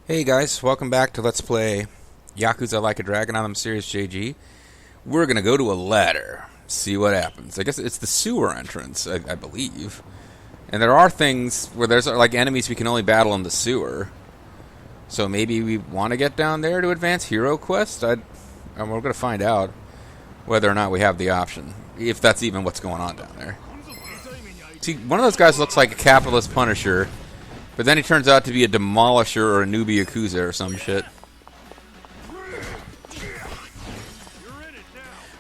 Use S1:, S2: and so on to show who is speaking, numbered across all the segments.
S1: Hey guys, welcome back to Let's Play Yakuza Like a Dragon. I'm Serious JG. We're gonna go to a ladder, see what happens. I guess it's the sewer entrance, I believe. And there are things where there's like enemies we can only battle in the sewer. So maybe we want to get down there to advance hero quest? We're gonna find out whether or not we have the option. If that's even what's going on down there. See, one of those guys looks like a capitalist Punisher. But then he turns out to be a demolisher or a newbie Yakuza or some shit.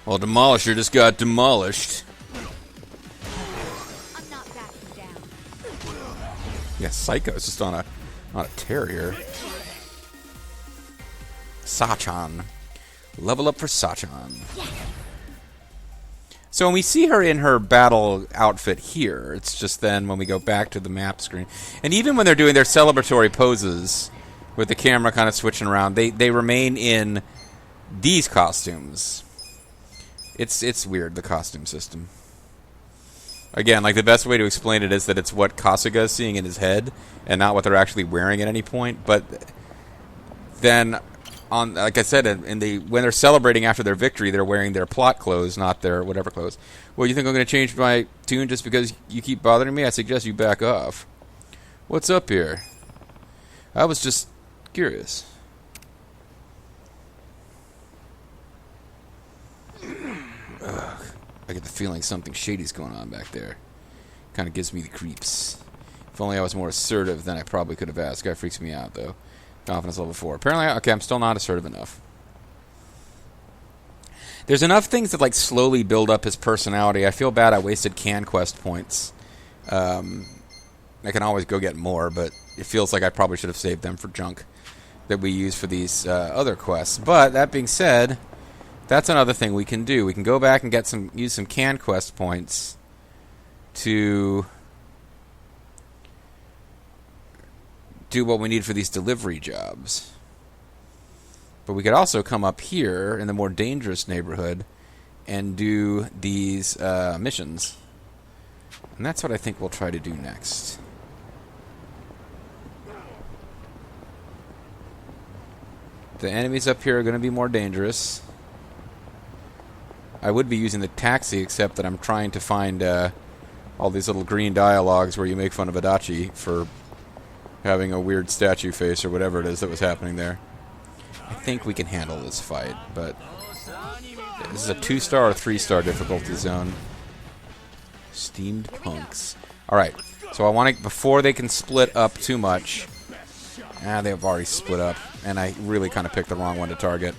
S1: Well, demolisher just got demolished.
S2: I'm not backing down.
S1: Yeah, Psycho's just on a tear here. Sachan. Level up for Sachan. So when we see her in her battle outfit here, it's just then when we go back to the map screen. And even when they're doing their celebratory poses, with the camera kind of switching around, they remain in these costumes. It's weird, the costume system. Again, like the best way to explain it is that it's what Kasuga is seeing in his head, and not what they're actually wearing at any point. But then, like I said, when they're celebrating after their victory, they're wearing their plot clothes, not their whatever clothes. Well, you think I'm going to change my tune just because you keep bothering me? I suggest you back off. What's up here? I was just curious. Ugh, I get the feeling something shady's going on back there. Kind of gives me the creeps. If only I was more assertive, then I probably could have asked. Guy freaks me out, though. Confidence level 4. Apparently, okay, I'm still not assertive enough. There's enough things that like slowly build up his personality. I feel bad I wasted can quest points. I can always go get more, but it feels like I probably should have saved them for junk that we use for these other quests. But that being said, that's another thing we can do. We can go back and use some can quest points to do what we need for these delivery jobs. But we could also come up here in the more dangerous neighborhood and do these missions. And that's what I think we'll try to do next. The enemies up here are going to be more dangerous. I would be using the taxi, except that I'm trying to find all these little green dialogues where you make fun of Adachi for having a weird statue face or whatever it is that was happening there. I think we can handle this fight, but this is a 2-star or 3-star difficulty zone. Steamed punks. Alright, so I want to, before they can split up too much... they've already split up, and I really kind of picked the wrong one to target.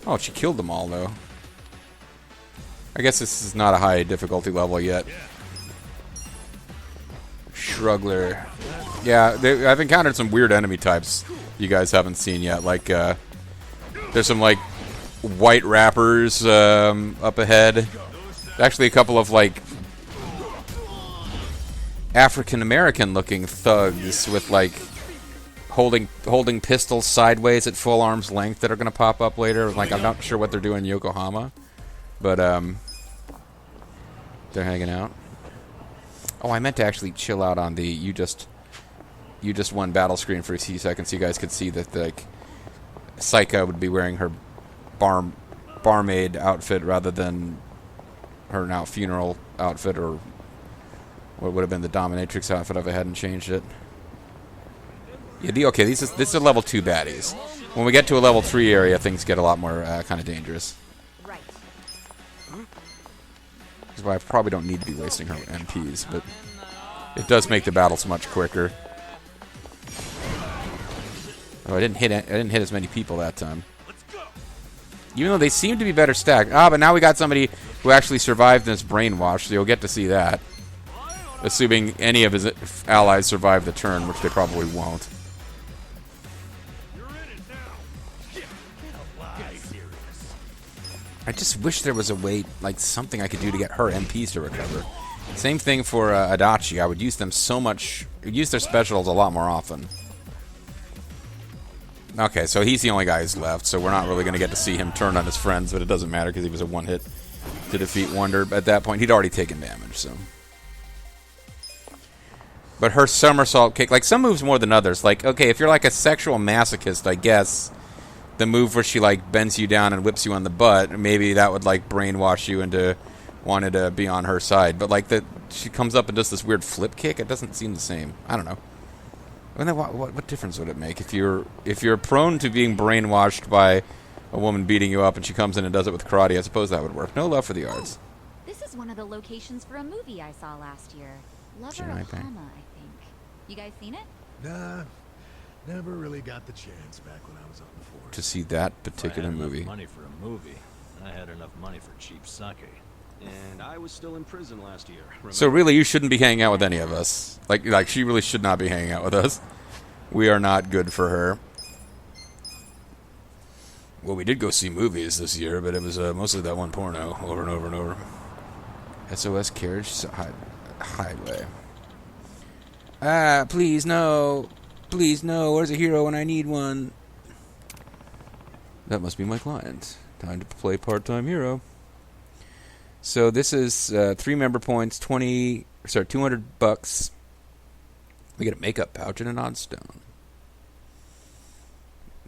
S1: Oh, she killed them all, though. I guess this is not a high difficulty level yet. Shrugler. Yeah, I've encountered some weird enemy types you guys haven't seen yet. Like, there's some, like, white rappers up ahead. Actually, a couple of, like, African-American looking thugs with, like, holding pistols sideways at full arm's length that are going to pop up later. Like, I'm not sure what they're doing in Yokohama. But, they're hanging out. Oh, I meant to actually chill out on the you just won battle screen for a few seconds so you guys could see that, like, Psycho would be wearing her barmaid outfit rather than her now funeral outfit, or what would have been the dominatrix outfit if I hadn't changed it. Yeah, okay, this is level 2 baddies. When we get to a level 3 area, things get a lot more kind of dangerous.
S2: Right.
S1: That's why I probably don't need to be wasting her MPs, but it does make the battles much quicker. Oh, I didn't hit as many people that time. Even though they seem to be better stacked. But now we got somebody who actually survived this brainwash, so you'll get to see that. Assuming any of his allies survive the turn, which they probably won't. I just wish there was a way, like something I could do to get her MPs to recover. Same thing for Adachi. I would use them so much. Use their specials a lot more often. Okay, so he's the only guy who's left, so we're not really going to get to see him turn on his friends, but it doesn't matter because he was a one-hit to defeat Wonder. At that point, he'd already taken damage, so... But her somersault kick, like some moves more than others. Like, okay, if you're like a sexual masochist, I guess the move where she like bends you down and whips you on the butt, maybe that would like brainwash you into wanting to be on her side. But like she comes up and does this weird flip kick. It doesn't seem the same. I don't know. And then what difference would it make if you're prone to being brainwashed by a woman beating you up and she comes in and does it with karate? I suppose that would work. No love for the arts.
S2: This is one of the locations for a movie I saw last year. Lover of Hama, I think. You guys seen it?
S3: Nah, never really got the chance back when I was on the force.
S1: To see that particular movie.
S4: Enough money for a movie. I had enough money for cheap sake.
S5: And I was still in prison last year. Remember?
S1: So really, you shouldn't be hanging out with any of us. Like she really should not be hanging out with us. We are not good for her. Well, we did go see movies this year, but it was mostly that one porno over and over and over. SOS Carriage Highway. Please no. Please no. Where's a hero when I need one? That must be my client. Time to play part-time hero. So this is 3 member points, $200. We get a makeup pouch and an odd stone.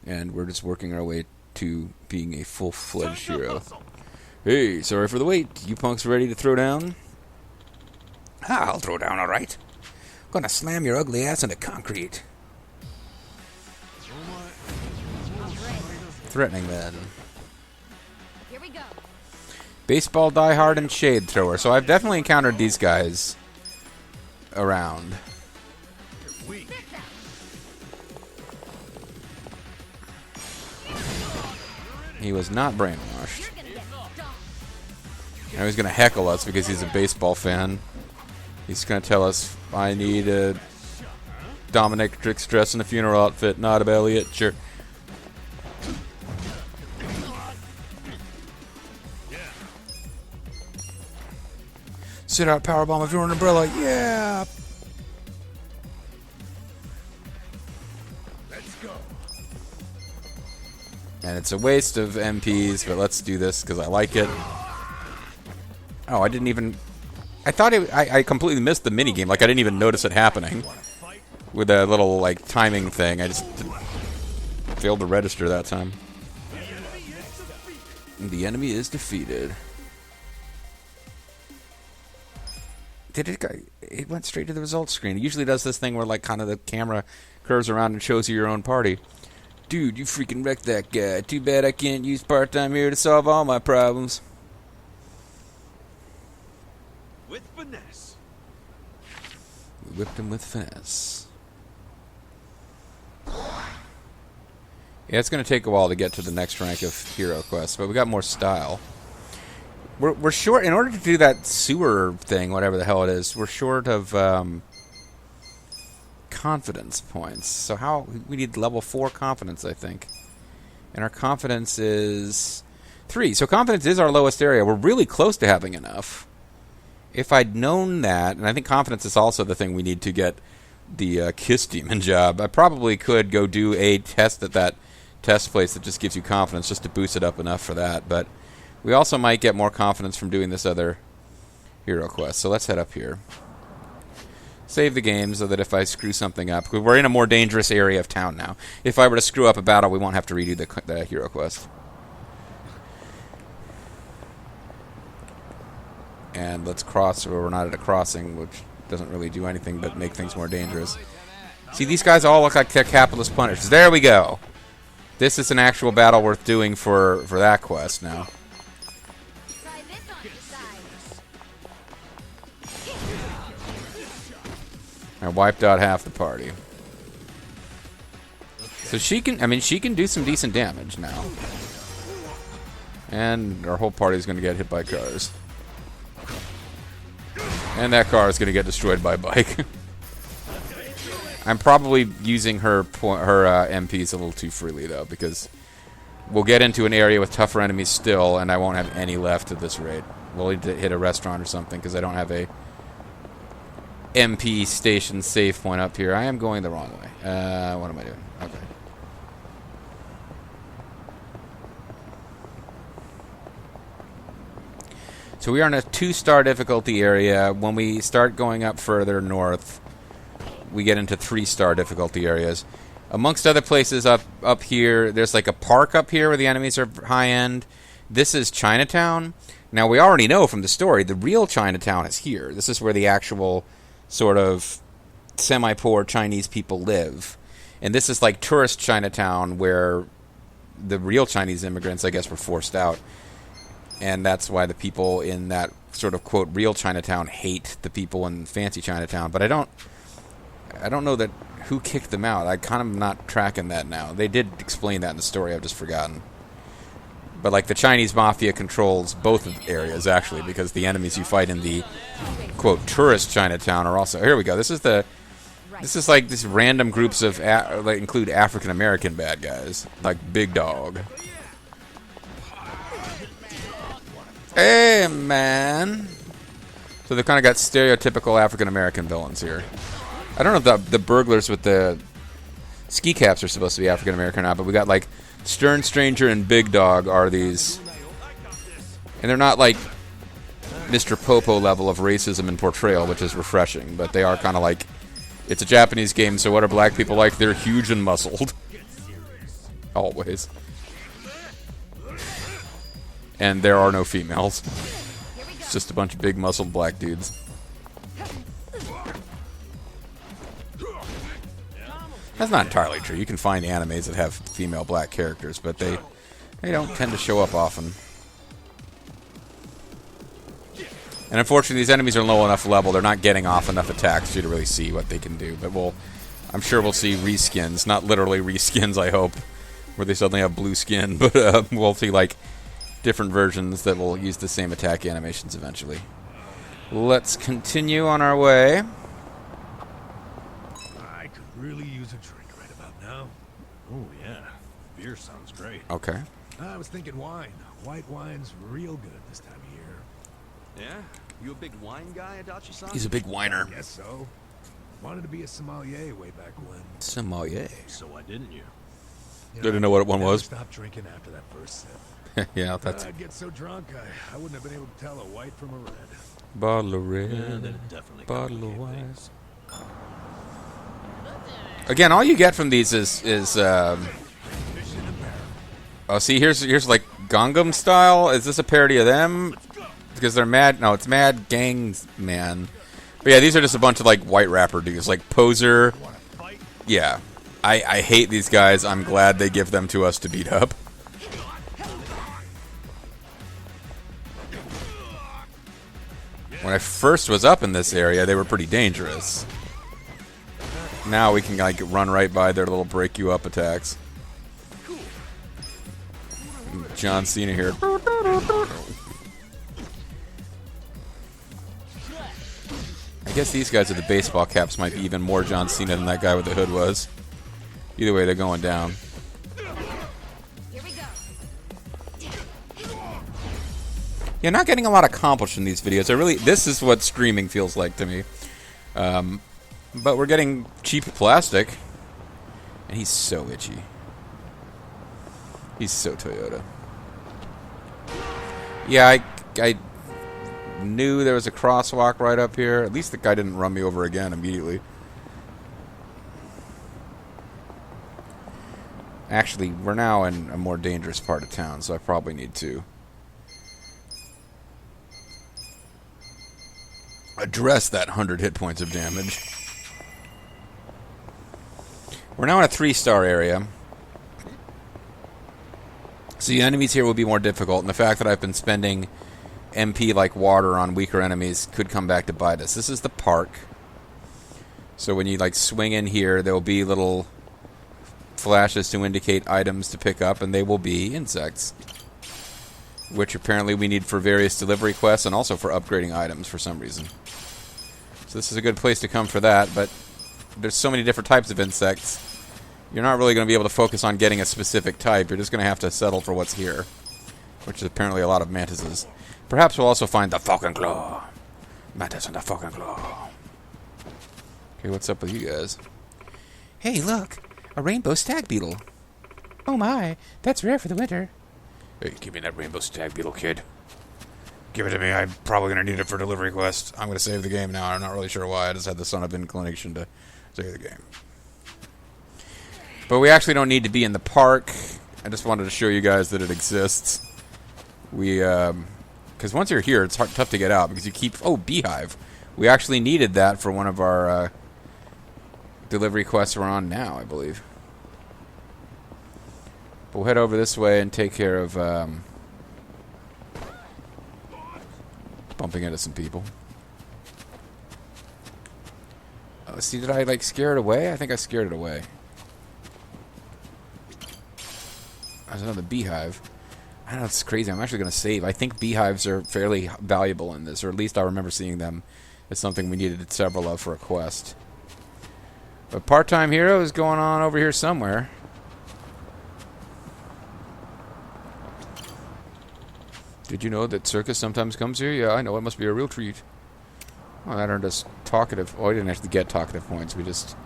S1: And we're just working our way to being a full-fledged hero. Hey, sorry for the wait. You punks ready to throw down? I'll throw down, all right. Gonna slam your ugly ass into concrete. Threatening then.
S2: Here we go.
S1: Baseball diehard and shade thrower. So I've definitely encountered these guys around. He was not brainwashed. Now he's going to heckle us because he's a baseball fan. He's going to tell us, I need a dominatrix dress in a funeral outfit, not a Elliot. Sure. Sit out powerbomb of your own umbrella. Yeah.
S3: Let's go.
S1: And it's a waste of MPs, but let's do this because I like it. Oh, I didn't even... I thought I completely missed the minigame. Like, I didn't even notice it happening. With that little, like, timing thing. I just failed to register that time. The enemy is defeated. It went straight to the results screen. It usually does this thing where, like, kind of the camera curves around and shows you your own party. Dude, you freaking wrecked that guy. Too bad I can't use part-time here to solve all my problems.
S5: With finesse.
S1: We whipped him with finesse. Yeah, it's going to take a while to get to the next rank of hero quest, but we got more style. We're short, in order to do that sewer thing, whatever the hell it is, we're short of confidence points. So we need level 4 confidence, I think. And our confidence is 3. So confidence is our lowest area. We're really close to having enough. If I'd known that, and I think confidence is also the thing we need to get the Kiss Demon job, I probably could go do a test at that test place that just gives you confidence just to boost it up enough for that. But we also might get more confidence from doing this other hero quest. So let's head up here. Save the game so that if I screw something up... We're in a more dangerous area of town now. If I were to screw up a battle, we won't have to redo the hero quest. And let's cross, or we're not at a crossing, which doesn't really do anything but make things more dangerous. See, these guys all look like they're capitalist punishers. There we go! This is an actual battle worth doing for that quest now. I wiped out half the party. So she can do some decent damage now. And our whole party is going to get hit by cars. And that car is going to get destroyed by a bike. I'm probably using her MPs a little too freely, though, because we'll get into an area with tougher enemies still, and I won't have any left at this rate. We'll need to hit a restaurant or something, because I don't have a MP station save point up here. I am going the wrong way. What am I doing? Okay. So we are in a 2-star difficulty area. When we start going up further north, we get into 3-star difficulty areas. Amongst other places up here, there's like a park up here where the enemies are high end. This is Chinatown. Now, we already know from the story, the real Chinatown is here. This is where the actual sort of semi-poor Chinese people live. And this is like tourist Chinatown where the real Chinese immigrants, I guess, were forced out. And that's why the people in that sort of, quote, real Chinatown hate the people in fancy Chinatown. But I don't know that who kicked them out. I kind of not tracking that now. They did explain that in the story. I've just forgotten. But, like, the Chinese mafia controls both of areas, actually, because the enemies you fight in the, quote, tourist Chinatown are also... Here we go. This is like these random groups of... like include African-American bad guys. Like Big Dog. Hey, man. So they've kind of got stereotypical African-American villains here. I don't know if the burglars with the ski caps are supposed to be African-American or not, but we got, like, Stern Stranger and Big Dog are these... And they're not, like, Mr. Popo level of racism and portrayal, which is refreshing, but they are kind of like... It's a Japanese game, so what are black people like? They're huge and muscled. Always. And there are no females. It's just a bunch of big, muscled black dudes. That's not entirely true. You can find animes that have female black characters, but they don't tend to show up often. And unfortunately, these enemies are low enough level. They're not getting off enough attacks for you to really see what they can do. But I'm sure we'll see reskins. Not literally reskins, I hope, where they suddenly have blue skin. But we'll see, like, different versions that will use the same attack animations eventually. Let's continue on our way.
S3: I could really use a drink right about now.
S4: Oh, yeah. Beer sounds great.
S1: Okay.
S3: I was thinking wine. White wine's real good this time of year.
S5: Yeah? You a big wine guy, Adachi-san?
S1: He's a big whiner.
S3: Guess so. Wanted to be a sommelier way back when.
S1: Sommelier.
S4: So why didn't you?
S1: Didn't know what one was.
S3: Stopped drinking after that first sip.
S1: Yeah, that's...
S3: I'd get so drunk I wouldn't have been able to tell a white from a red.
S1: Bottle of red,
S4: Yeah, that definitely
S1: bottle of
S4: complicates
S1: wine. Again, all you get from these is oh, see, here's like Gangnam Style. Is this a parody of them? Because they're mad. No, it's Mad Gangs Man. But yeah, these are just a bunch of like white rapper dudes, like Poser. Yeah, I hate these guys. I'm glad they give them to us to beat up. When I first was up in this area, they were pretty dangerous. Now we can like run right by their little break you up attacks. John Cena here. I guess these guys with the baseball caps might be even more John Cena than that guy with the hood was. Either way, they're going down. Yeah, not getting a lot accomplished in these videos. This is what streaming feels like to me. But we're getting cheap plastic. And he's so itchy. He's so Toyota. Yeah, I knew there was a crosswalk right up here. At least the guy didn't run me over again immediately. Actually, we're now in a more dangerous part of town, so I probably need to address that 100 hit points of damage. We're now in a 3-star area. So the enemies here will be more difficult, and the fact that I've been spending MP like water on weaker enemies could come back to bite us. This is the park. So when you like swing in here, there will be little flashes to indicate items to pick up, and they will be insects, which apparently we need for various delivery quests and also for upgrading items for some reason. So this is a good place to come for that, but there's so many different types of insects. You're not really going to be able to focus on getting a specific type. You're just going to have to settle for what's here, which is apparently a lot of mantises. Perhaps we'll also find the Falcon Claw. Mantis and the Falcon Claw. Okay, what's up with you guys? Hey, look! A rainbow stag beetle. Oh my, that's rare for the winter. Hey, give me that rainbow stag beetle, kid. Give it to me. I'm probably going to need it for delivery quest. I'm going to save the game now. I'm not really sure why. I just had the son of inclination to Save the game. But we actually don't need to be in the park. I just wanted to show you guys that it exists. We, because once you're here, it's tough to get out because you keep... Oh, Beehive. We actually needed that for one of our delivery quests we're on now, I believe. But we'll head over this way and take care of bumping into some people. Oh, see, did I, like, scare it away? I think I scared it away. There's another beehive. I know, it's crazy. I'm actually going to save. I think beehives are fairly valuable in this, or at least I remember seeing them as something we needed several of for a quest. But part-time hero is going on over here somewhere. Did you know that circus sometimes comes here? Yeah, I know. It must be a real treat. Well, that earned us talkative... Oh, I didn't actually get talkative points. We just...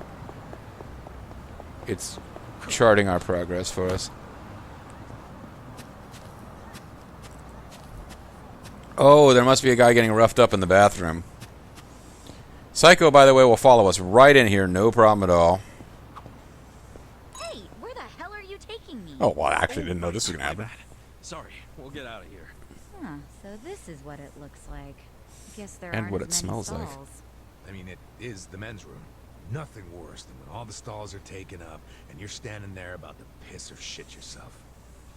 S1: It's charting our progress for us. Oh, there must be a guy getting roughed up in the bathroom. Psycho, by the way, will follow us right in here. No problem at all.
S2: Hey, where the hell are you taking me?
S1: Oh, well, I actually didn't know this was going to happen.
S5: Sorry, we'll get out of here.
S2: Huh, so this is what it looks like. Guess there
S1: And
S2: aren't
S1: what
S2: as
S1: it
S2: many
S1: smells like.
S2: stalls.
S3: I mean, it is the men's room. Nothing worse than when all the stalls are taken up and you're standing there about to piss or shit yourself.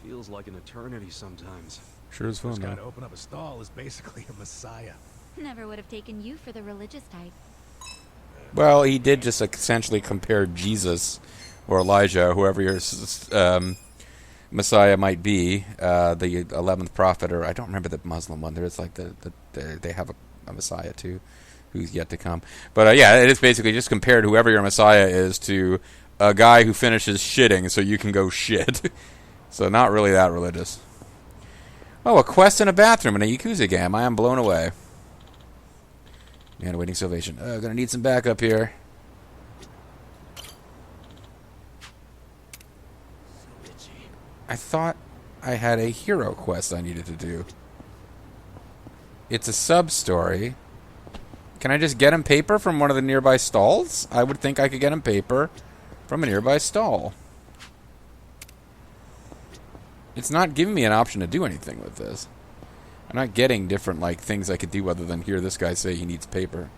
S5: Feels like an eternity sometimes.
S1: Sure is fun,
S3: First guy
S1: though.
S3: to open up a stall is basically a messiah.
S2: Never would have taken you for the religious type.
S1: Well, he did just essentially compare Jesus or Elijah, or whoever your Messiah might be, the 11th prophet, or I don't remember the Muslim one. There's like they have a Messiah too, who's yet to come. But yeah, it is basically just compared whoever your Messiah is to a guy who finishes shitting so you can go shit. So not really that religious. Oh, a quest in a bathroom in a Yakuza game. I am blown away. Man, awaiting salvation. Gonna need some backup here. I thought I had a hero quest I needed to do. It's a sub-story. Can I just get him paper from one of the nearby stalls? I would think I could get him paper from a nearby stall. It's not giving me an option to do anything with this. I'm not getting different like things I could do other than hear this guy say he needs paper.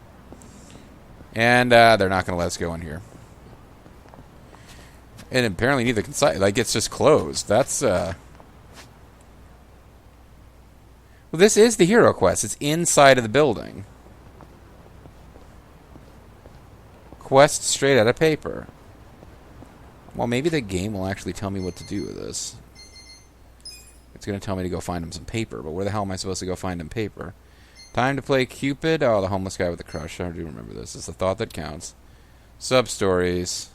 S1: And they're not going to let us go in here. And apparently neither can site. Like, it's just closed. That's, Well, this is the hero quest. It's inside of the building. Quest straight out of paper. Well, maybe the game will actually tell me what to do with this. It's going to tell me to go find him some paper, but where the hell am I supposed to go find him paper? Time to play Cupid. Oh, the homeless guy with the crush. I do remember this. It's the thought that counts. Sub-stories.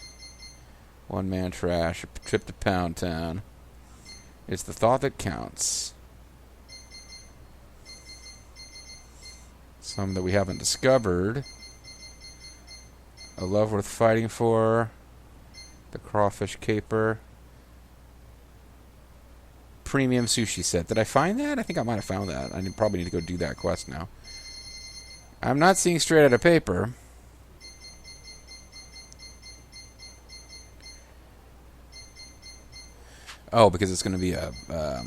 S1: One man trash. A trip to Pound Town. It's the thought that counts. Some that we haven't discovered. A love worth fighting for. The crawfish caper. Premium sushi set. Did I find that? I think I might have found that. I probably need to go do that quest now. I'm not seeing straight out of paper. Oh, because it's going to be a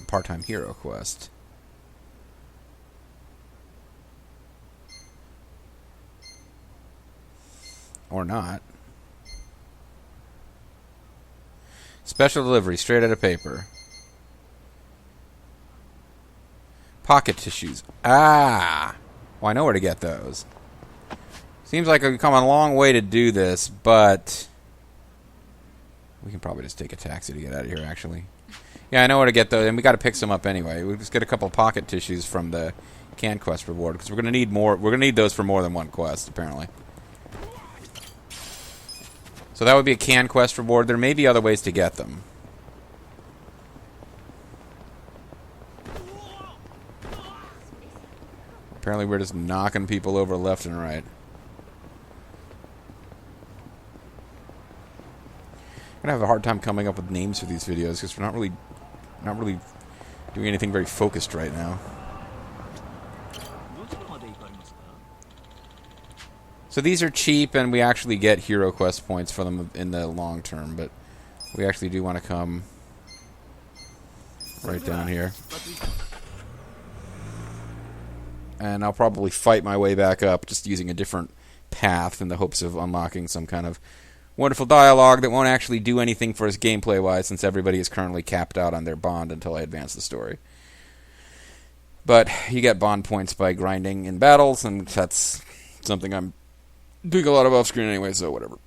S1: part-time hero quest. Or not. Special delivery, straight out of paper. Pocket tissues. Ah! Well, I know where to get those. Seems like we've come a long way to do this, but we can probably just take a taxi to get out of here, actually. Yeah, I know where to get those, and we got to pick some up anyway. We'll just get a couple of pocket tissues from the can quest reward, because we're going to need more. We're going to need those for more than one quest, apparently. So that would be a can quest reward. There may be other ways to get them. Apparently we're just knocking people over left and right. I'm gonna have a hard time coming up with names for these videos because we're not really doing anything very focused right now. So these are cheap, and we actually get hero quest points for them in the long term, but we actually do want to come right down here. And I'll probably fight my way back up, just using a different path in the hopes of unlocking some kind of wonderful dialogue that won't actually do anything for us gameplay-wise, since everybody is currently capped out on their bond until I advance the story. But you get bond points by grinding in battles, and that's something I'm doing a lot of off-screen anyway, so whatever.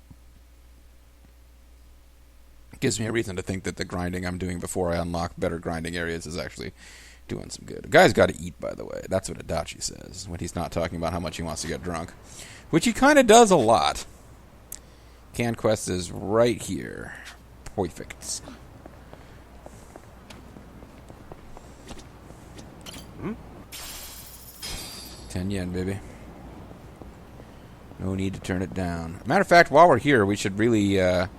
S1: Gives me a reason to think that the grinding I'm doing before I unlock better grinding areas is actually doing some good. The guy's got to eat, by the way. That's what Adachi says when he's not talking about how much he wants to get drunk. Which he kind of does a lot. Canned quest is right here. Perfect. 10 yen, baby. No need to turn it down. Matter of fact, while we're here, we should really... there's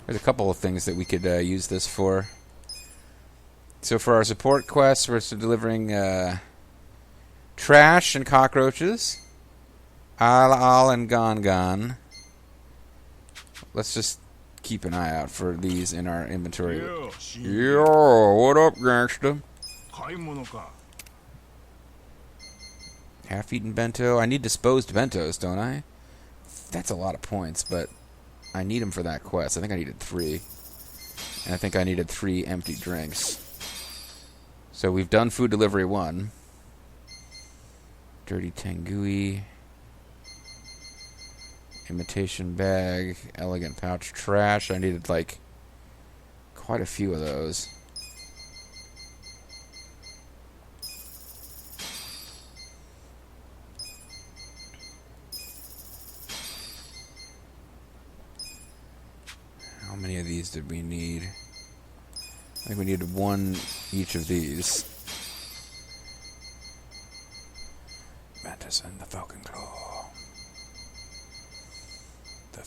S1: a couple of things that we could use this for. So for our support quests, we're delivering trash and cockroaches. Al and Gon. Let's just keep an eye out for these in our inventory. Yo, what up, gangsta? Half-eaten bento. I need disposed bentos, don't I? That's a lot of points, but I need them for that quest. I think I needed 3. And I think I needed 3 empty drinks. So we've done food delivery 1. Dirty tangui. Imitation bag. Elegant pouch trash. I needed, like, quite a few of those. How many of these did we need? I think we needed 1 each of these. Mantis and the Falcon Claw. The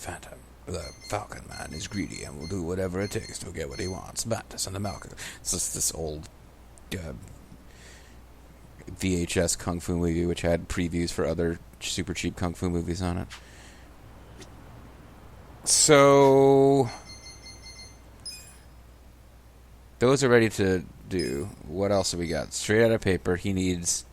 S1: Falcon Man is greedy and will do whatever it takes to get what he wants. Mantis and the Malcolm. It's just this old VHS kung fu movie which had previews for other super cheap kung fu movies on it. So... those are ready to do. What else have we got? Straight out of paper. He needs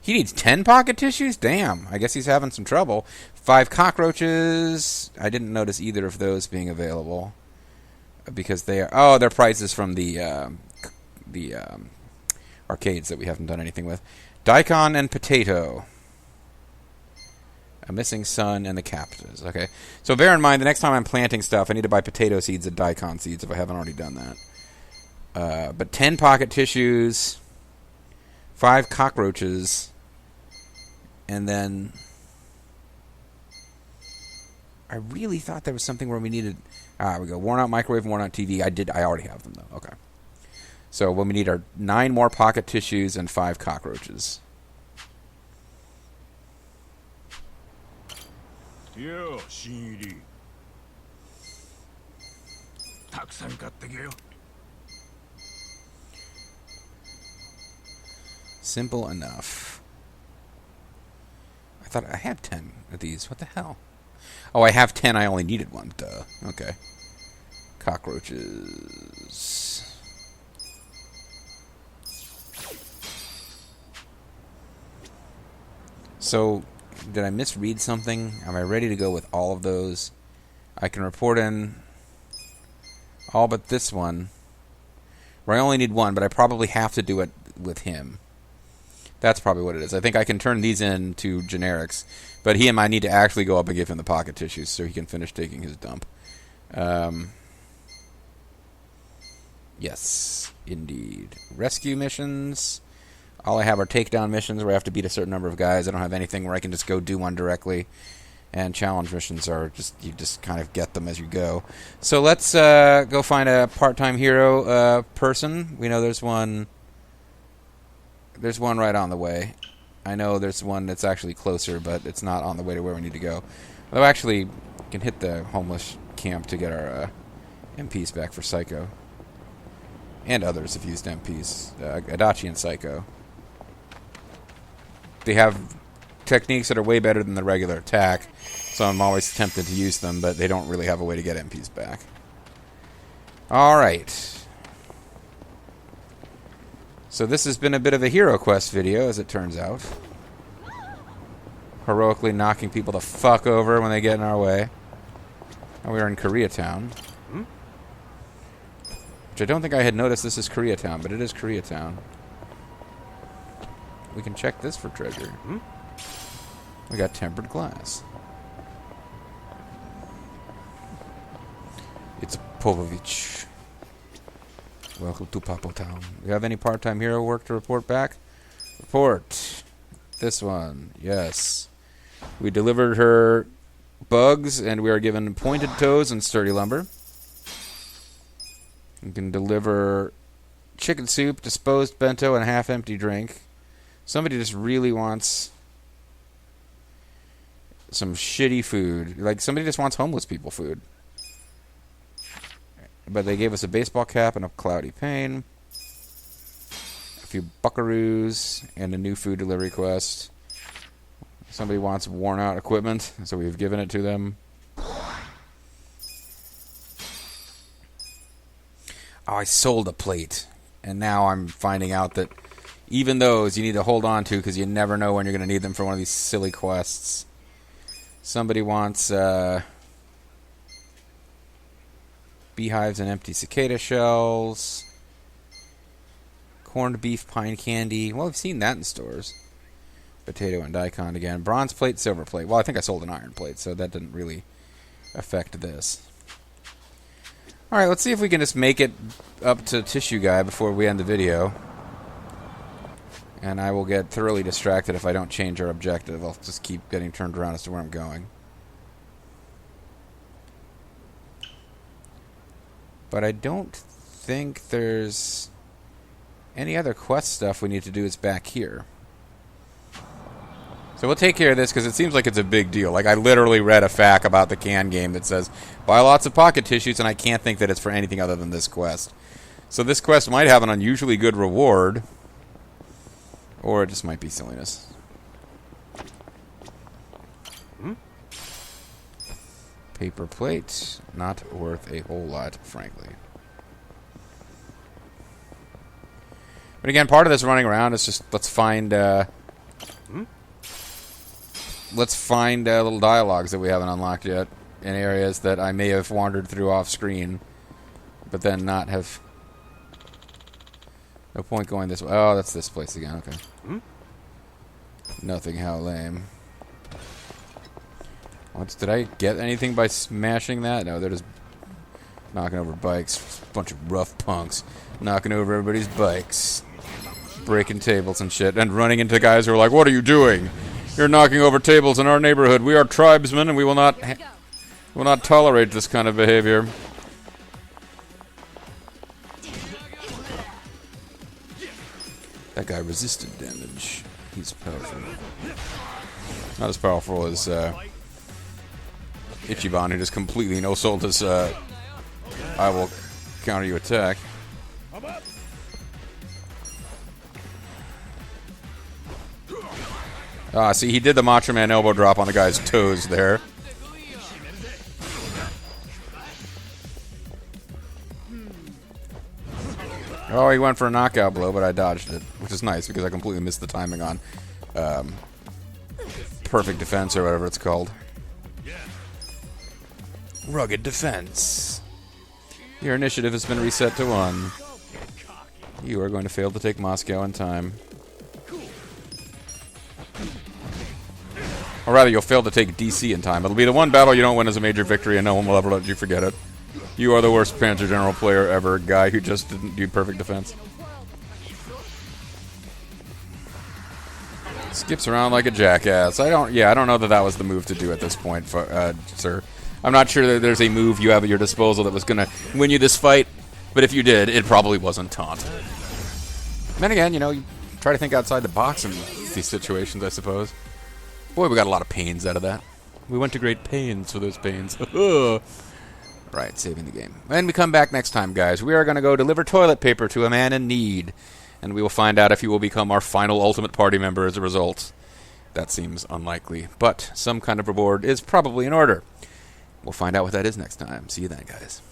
S1: 10 pocket tissues? Damn. I guess he's having some trouble. 5 cockroaches. I didn't notice either of those being available. Because they are... oh, they're prices from the arcades that we haven't done anything with. Daikon and potato. A missing son and the captives. Okay. So bear in mind, the next time I'm planting stuff, I need to buy potato seeds and daikon seeds if I haven't already done that. But 10 pocket tissues, 5 cockroaches, and then I really thought there was something where we needed... we go. Worn out microwave, worn out TV. I already have them, though. Okay. So what we need are 9 more pocket tissues and 5 cockroaches. Simple enough. I thought I had 10 of these. What the hell? Oh, I have 10. I only needed 1. Duh. Okay. Cockroaches. So, did I misread something? Am I ready to go with all of those? I can report in all but this one, where I only need 1, but I probably have to do it with him. That's probably what it is. I think I can turn these in to generics, but I need to actually go up and give him the pocket tissues so he can finish taking his dump. Yes, indeed. Rescue missions. All I have are takedown missions where I have to beat a certain number of guys. I don't have anything where I can just go do one directly. And challenge missions are you just kind of get them as you go. So let's go find a part-time hero person. We know there's one. There's one right on the way. I know there's one that's actually closer, but it's not on the way to where we need to go. Although actually, we can hit the homeless camp to get our MPs back for Psycho. And others have used MPs. Adachi and Psycho. They have techniques that are way better than the regular attack, so I'm always tempted to use them, but they don't really have a way to get MPs back. Alright. So this has been a bit of a hero quest video, as it turns out. Heroically knocking people the fuck over when they get in our way. And we're in Koreatown. Which I don't think I had noticed this is Koreatown, but it is Koreatown. We can check this for treasure. We got tempered glass. It's Povovich. Welcome to Papo Town. Do you have any part-time hero work to report back? Report. This one. Yes. We delivered her bugs, and we are given pointed toes and sturdy lumber. We can deliver chicken soup, disposed bento, and a half-empty drink. Somebody just really wants some shitty food. Like, somebody just wants homeless people food. But they gave us a baseball cap and a cloudy pane. A few buckaroos and a new food delivery quest. Somebody wants worn-out equipment, so we've given it to them. Oh, I sold a plate. And now I'm finding out that even those you need to hold on to because you never know when you're going to need them for one of these silly quests. Somebody wants beehives and empty cicada shells. Corned beef pine candy. Well, I've seen that in stores. Potato and daikon again. Bronze plate, silver plate. Well, I think I sold an iron plate, so that didn't really affect this. Alright, let's see if we can just make it up to Tissue Guy before we end the video. And I will get thoroughly distracted if I don't change our objective. I'll just keep getting turned around as to where I'm going. But I don't think there's any other quest stuff we need to do is back here. So we'll take care of this because it seems like it's a big deal. Like, I literally read a fact about the can game that says, buy lots of pocket tissues, and I can't think that it's for anything other than this quest. So this quest might have an unusually good reward, or it just might be silliness. Paper plate, not worth a whole lot, frankly. But again, part of this running around is just, let's find little dialogues that we haven't unlocked yet in areas that I may have wandered through off screen, but then not have. No point going this way. Oh, that's this place again. Okay. Nothing. How lame. What, did I get anything by smashing that? No, they're just knocking over bikes. Bunch of rough punks knocking over everybody's bikes, breaking tables and shit, and running into guys who are like, "What are you doing? You're knocking over tables in our neighborhood. We are tribesmen, and we will not tolerate this kind of behavior." That guy resisted damage. He's powerful. Not as powerful as Ichiban, who just completely no-sold his I will counter you attack. See, he did the Macho Man elbow drop on the guy's toes there. Oh, he went for a knockout blow, but I dodged it, which is nice because I completely missed the timing on perfect defense or whatever it's called. Rugged defense. Your initiative has been reset to 1. You are going to fail to take Moscow in time. Or rather, you'll fail to take DC in time. It'll be the one battle you don't win as a major victory, and no one will ever let you forget it. You are the worst Panzer General player ever, guy who just didn't do perfect defense. Skips around like a jackass. I don't know that was the move to do at this point, sir. I'm not sure that there's a move you have at your disposal that was going to win you this fight, but if you did, it probably wasn't taunt. Then again, you try to think outside the box in these situations, I suppose. Boy, we got a lot of pains out of that. We went to great pains for those pains. Right, saving the game. When we come back next time, guys, we are going to go deliver toilet paper to a man in need, and we will find out if he will become our final ultimate party member as a result. that seems unlikely. But some kind of reward is probably in order. We'll find out what that is next time. See you then, guys.